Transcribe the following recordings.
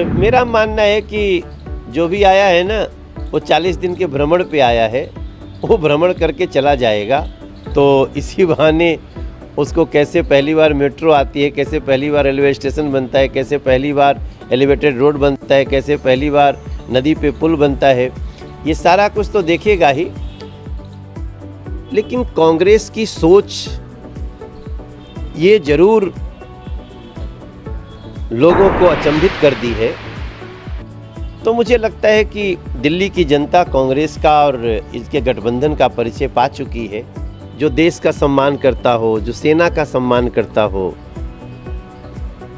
मेरा मानना है कि जो भी आया है ना वो 40 दिन के भ्रमण पे आया है, वो भ्रमण करके चला जाएगा। तो इसी बहाने उसको कैसे पहली बार मेट्रो आती है, कैसे पहली बार रेलवे स्टेशन बनता है, कैसे पहली बार एलिवेटेड रोड बनता है, कैसे पहली बार नदी पे पुल बनता है, ये सारा कुछ तो देखेगा ही। लेकिन कांग्रेस की सोच ये जरूर लोगों को अचंभित कर दी है। तो मुझे लगता है कि दिल्ली की जनता कांग्रेस का और इसके गठबंधन का परिचय पा चुकी है। जो देश का सम्मान करता हो, जो सेना का सम्मान करता हो,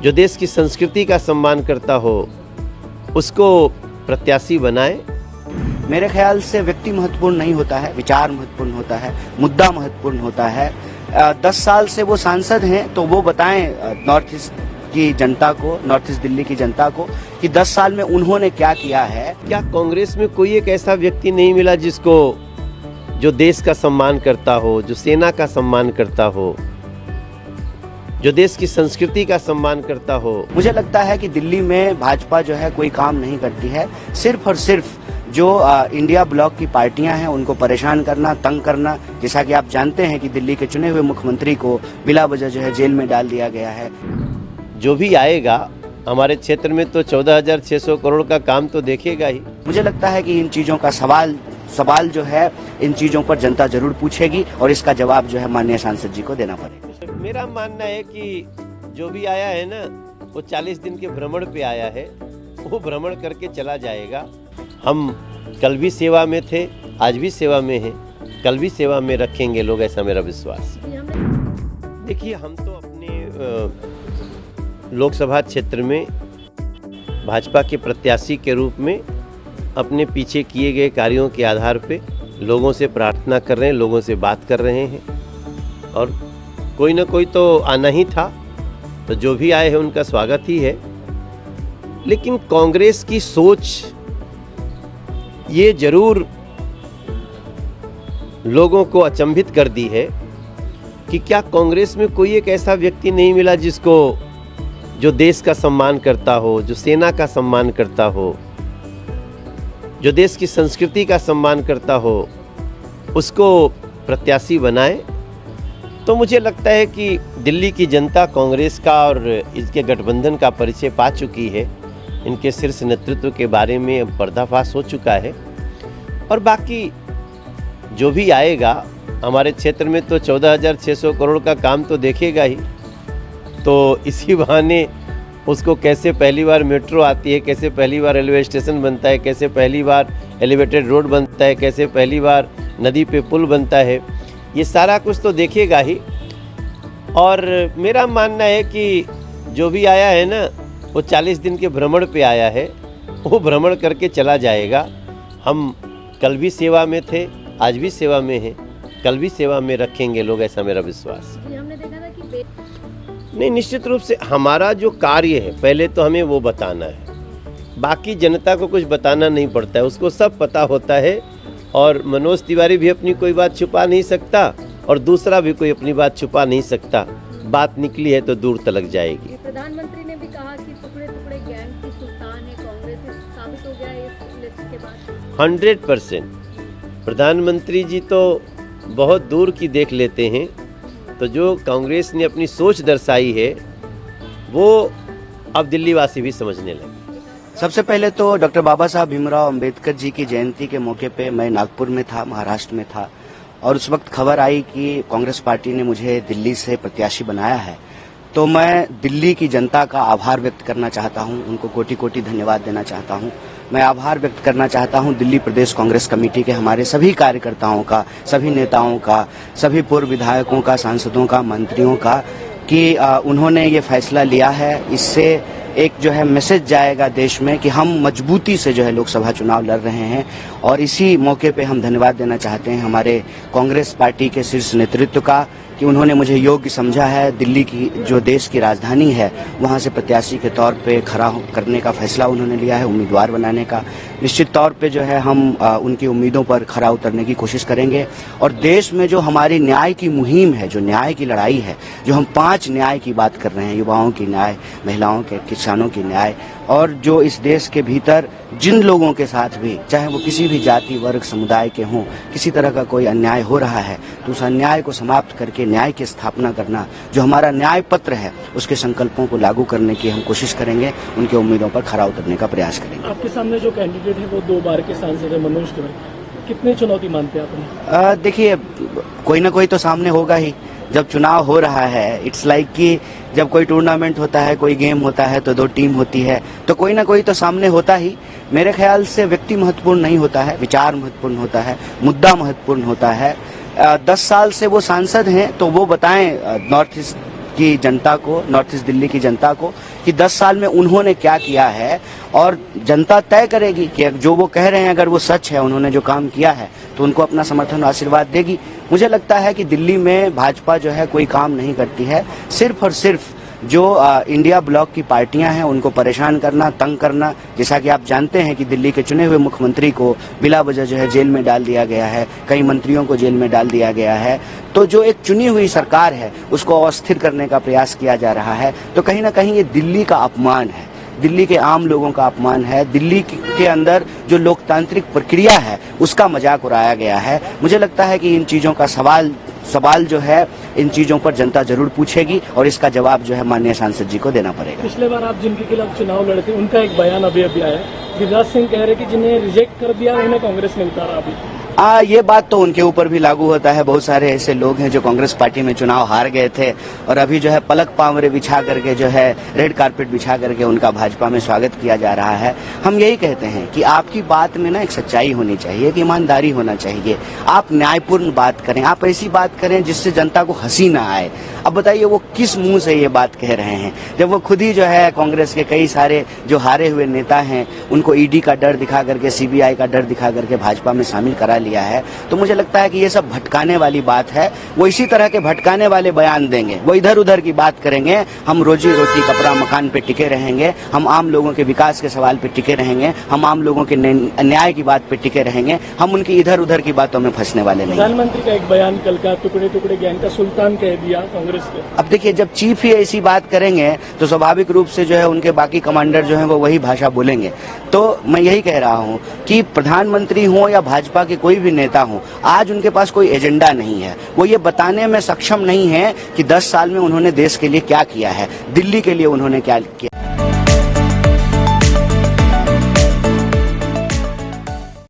जो देश की संस्कृति का सम्मान करता हो, उसको प्रत्याशी बनाए। मेरे ख्याल से व्यक्ति महत्वपूर्ण नहीं होता है, विचार महत्वपूर्ण होता है, मुद्दा महत्वपूर्ण होता है। 10 साल से वो सांसद हैं, तो वो बताएं नॉर्थ ईस्ट की जनता को, नॉर्थ ईस्ट दिल्ली की जनता को कि 10 साल में उन्होंने क्या किया है। क्या कांग्रेस में कोई एक ऐसा व्यक्ति नहीं मिला जिसको जो देश का सम्मान करता हो, जो सेना का सम्मान करता हो, जो देश की संस्कृति का सम्मान करता हो? मुझे लगता है कि दिल्ली में भाजपा जो है कोई काम नहीं करती है, सिर्फ और सिर्फ जो इंडिया ब्लॉक की पार्टियां हैं उनको परेशान करना, तंग करना। जैसा कि आप जानते हैं कि दिल्ली के चुने हुए मुख्यमंत्री को बिला वजह जो है जेल में डाल दिया गया है। जो भी आएगा हमारे क्षेत्र में तो 14,600 करोड़ का काम तो देखेगा ही। मुझे लगता है कि इन चीजों का सवाल जो है इन चीजों पर जनता जरूर पूछेगी और इसका जवाब जो है माननीय सांसद जी को देना पड़ेगा। मेरा मानना है कि जो भी आया है ना वो 40 दिन के भ्रमण पे आया है, वो भ्रमण करके चला जाएगा। हम कल भी सेवा में थे, आज भी सेवा में हैं, कल भी सेवा में रखेंगे लोग, ऐसा मेरा विश्वास। देखिए, हम तो अपने लोकसभा क्षेत्र में भाजपा के प्रत्याशी के रूप में अपने पीछे किए गए कार्यों के आधार पे लोगों से प्रार्थना कर रहे हैं, लोगों से बात कर रहे हैं, और कोई ना कोई तो आना ही था। तो जो भी आए हैं उनका स्वागत ही है। लेकिन कांग्रेस की सोच ये जरूर लोगों को अचंभित कर दी है कि क्या कांग्रेस में कोई एक ऐसा व्यक्ति नहीं मिला जिसको जो देश का सम्मान करता हो, जो सेना का सम्मान करता हो, जो देश की संस्कृति का सम्मान करता हो, उसको प्रत्याशी बनाए। तो मुझे लगता है कि दिल्ली की जनता कांग्रेस का और इसके गठबंधन का परिचय पा चुकी है। इनके शीर्ष नेतृत्व के बारे में पर्दाफाश हो चुका है। और बाकी जो भी आएगा हमारे क्षेत्र में तो 14,600 करोड़ का काम तो देखेगा ही। तो इसी बहाने उसको कैसे पहली बार मेट्रो आती है, कैसे पहली बार रेलवे स्टेशन बनता है, कैसे पहली बार एलिवेटेड रोड बनता है, कैसे पहली बार नदी पे पुल बनता है, ये सारा कुछ तो देखेगा ही। और मेरा मानना है कि जो भी आया है ना वो 40 दिन के भ्रमण पे आया है, वो भ्रमण करके चला जाएगा। हम कल भी सेवा में थे, आज भी सेवा में हैं, कल भी सेवा में रखेंगे लोग, ऐसा मेरा विश्वास। हमने देखा था कि नहीं, निश्चित रूप से हमारा जो कार्य है पहले तो हमें वो बताना है। बाकी जनता को कुछ बताना नहीं पड़ता है, उसको सब पता होता है। और मनोज तिवारी भी अपनी कोई बात छुपा नहीं सकता और दूसरा भी कोई अपनी बात छुपा नहीं सकता। बात निकली है तो दूर तलक जाएगी। प्रधानमंत्री ने भी कहा कि टुकड़े टुकड़े गैंग की सुल्तान है कांग्रेस, साबित हो गया है इस लिस्ट के बाद। 100% प्रधानमंत्री जी तो बहुत दूर की देख लेते हैं। तो जो कांग्रेस ने अपनी सोच दर्शाई है वो अब दिल्ली वासी भी समझने लगे। सबसे पहले तो डॉक्टर बाबा साहब भीमराव अंबेडकर जी की जयंती के मौके पे मैं नागपुर में था, महाराष्ट्र में था, और उस वक्त खबर आई कि कांग्रेस पार्टी ने मुझे दिल्ली से प्रत्याशी बनाया है। तो मैं दिल्ली की जनता का आभार व्यक्त करना चाहता हूं, उनको कोटि कोटि धन्यवाद देना चाहता हूं। मैं आभार व्यक्त करना चाहता हूं दिल्ली प्रदेश कांग्रेस कमेटी के हमारे सभी कार्यकर्ताओं का, सभी नेताओं का, सभी पूर्व विधायकों का, सांसदों का, मंत्रियों का, कि उन्होंने ये फैसला लिया है। इससे एक जो है मैसेज जाएगा देश में कि हम मजबूती से जो है लोकसभा चुनाव लड़ रहे हैं। और इसी मौके पे हम धन्यवाद देना चाहते हैं हमारे कांग्रेस पार्टी के शीर्ष नेतृत्व का कि उन्होंने मुझे योग्य समझा है। दिल्ली की जो देश की राजधानी है वहां से प्रत्याशी के तौर पे खड़ा करने का फैसला उन्होंने लिया है, उम्मीदवार बनाने का। निश्चित तौर पे जो है हम उनकी उम्मीदों पर खरा उतरने की कोशिश करेंगे। और देश में जो हमारी न्याय की मुहिम है, जो न्याय की लड़ाई है, जो हम 5 न्याय की बात कर रहे हैं, युवाओं की न्याय, महिलाओं के, किसानों की न्याय और जो इस देश के भीतर जिन लोगों के साथ भी, चाहे वो किसी भी जाति वर्ग समुदाय के हों, किसी तरह का कोई अन्याय हो रहा है तो उस अन्याय को समाप्त करके न्याय की स्थापना करना, जो हमारा न्याय पत्र है उसके संकल्पों को लागू करने की हम कोशिश करेंगे, उनकी उम्मीदों पर खरा उतरने का प्रयास करेंगे। आपके सामने जो कैंडिडेट है वो 2 बार के सांसद है, मनोज तिवारी, कितनी चुनौती मानते हैं आप? देखिए, कोई ना कोई तो सामने होगा ही। जब चुनाव हो रहा है, इट्स लाइक कि जब कोई टूर्नामेंट होता है, कोई गेम होता है तो 2 टीम होती है, तो कोई ना कोई तो सामने होता ही। मेरे ख्याल से व्यक्ति महत्वपूर्ण नहीं होता है, विचार महत्वपूर्ण होता है, मुद्दा महत्वपूर्ण होता है। 10 साल से वो सांसद हैं तो वो बताएं नॉर्थ ईस्ट की जनता को, नॉर्थ ईस्ट दिल्ली की जनता को कि 10 साल में उन्होंने क्या किया है, और जनता तय करेगी कि जो वो कह रहे हैं अगर वो सच है, उन्होंने जो काम किया है तो उनको अपना समर्थन और आशीर्वाद देगी। मुझे लगता है कि दिल्ली में भाजपा जो है कोई काम नहीं करती है, सिर्फ और सिर्फ जो इंडिया ब्लॉक की पार्टियां हैं उनको परेशान करना, तंग करना। जैसा कि आप जानते हैं कि दिल्ली के चुने हुए मुख्यमंत्री को बिला वजह जो है जेल में डाल दिया गया है, कई मंत्रियों को जेल में डाल दिया गया है। तो जो एक चुनी हुई सरकार है उसको अस्थिर करने का प्रयास किया जा रहा है। तो कहीं ना कहीं ये दिल्ली का अपमान है, दिल्ली के आम लोगों का अपमान है, दिल्ली के अंदर जो लोकतांत्रिक प्रक्रिया है उसका मजाक उड़ाया गया है। मुझे लगता है कि इन चीजों का सवाल जो है इन चीजों पर जनता जरूर पूछेगी और इसका जवाब जो है माननीय सांसद जी को देना पड़ेगा। पिछले बार आप जिनके खिलाफ चुनाव लड़े थे उनका एक बयान अभी आया है, गिरिराज सिंह कह रहे कि जिन्हें रिजेक्ट कर दिया उन्हें कांग्रेस ने उतारा। अभी ये बात तो उनके ऊपर भी लागू होता है। बहुत सारे ऐसे लोग हैं जो कांग्रेस पार्टी में चुनाव हार गए थे और अभी जो है पलक पावरे बिछा करके जो है रेड कारपेट बिछा करके उनका भाजपा में स्वागत किया जा रहा है। हम यही कहते हैं कि आपकी बात में ना एक सच्चाई होनी चाहिए, एक ईमानदारी होना चाहिए। आप न्यायपूर्ण बात करें, आप ऐसी बात करें जिससे जनता को हंसी ना आए। अब बताइए वो किस मुंह से ये बात कह रहे हैं, जब वो खुद ही जो है कांग्रेस के कई सारे जो हारे हुए नेता हैं उनको ईडी का डर दिखा करके, सीबीआई का डर दिखा करके भाजपा में शामिल करा लिया है। तो मुझे लगता है कि ये सब भटकाने वाली बात है। वो इसी तरह के भटकाने वाले बयान देंगे, वो इधर उधर की बात करेंगे। हम रोजी रोटी कपड़ा मकान पे टिके रहेंगे, हम आम लोगों के विकास के सवाल पे टिके रहेंगे, हम आम लोगों के न्याय की बात पे टिके रहेंगे। हम उनकी इधर उधर की बातों में फंसने वाले नहीं। प्रधानमंत्री का एक बयान कल का, टुकड़े टुकड़े ज्ञान का सुल्तान कह दिया कांग्रेस के। अब देखिए, जब चीफ ही ऐसी बात करेंगे तो स्वाभाविक रूप से जो है उनके बाकी कमांडर जो है वो वही भाषा बोलेंगे। तो मैं यही कह रहा हूँ कि प्रधानमंत्री हो या भाजपा के कोई भी नेता हो, आज उनके पास कोई एजेंडा नहीं है। वो ये बताने में सक्षम नहीं है कि 10 साल में उन्होंने देश के लिए क्या किया है, दिल्ली के लिए उन्होंने क्या किया।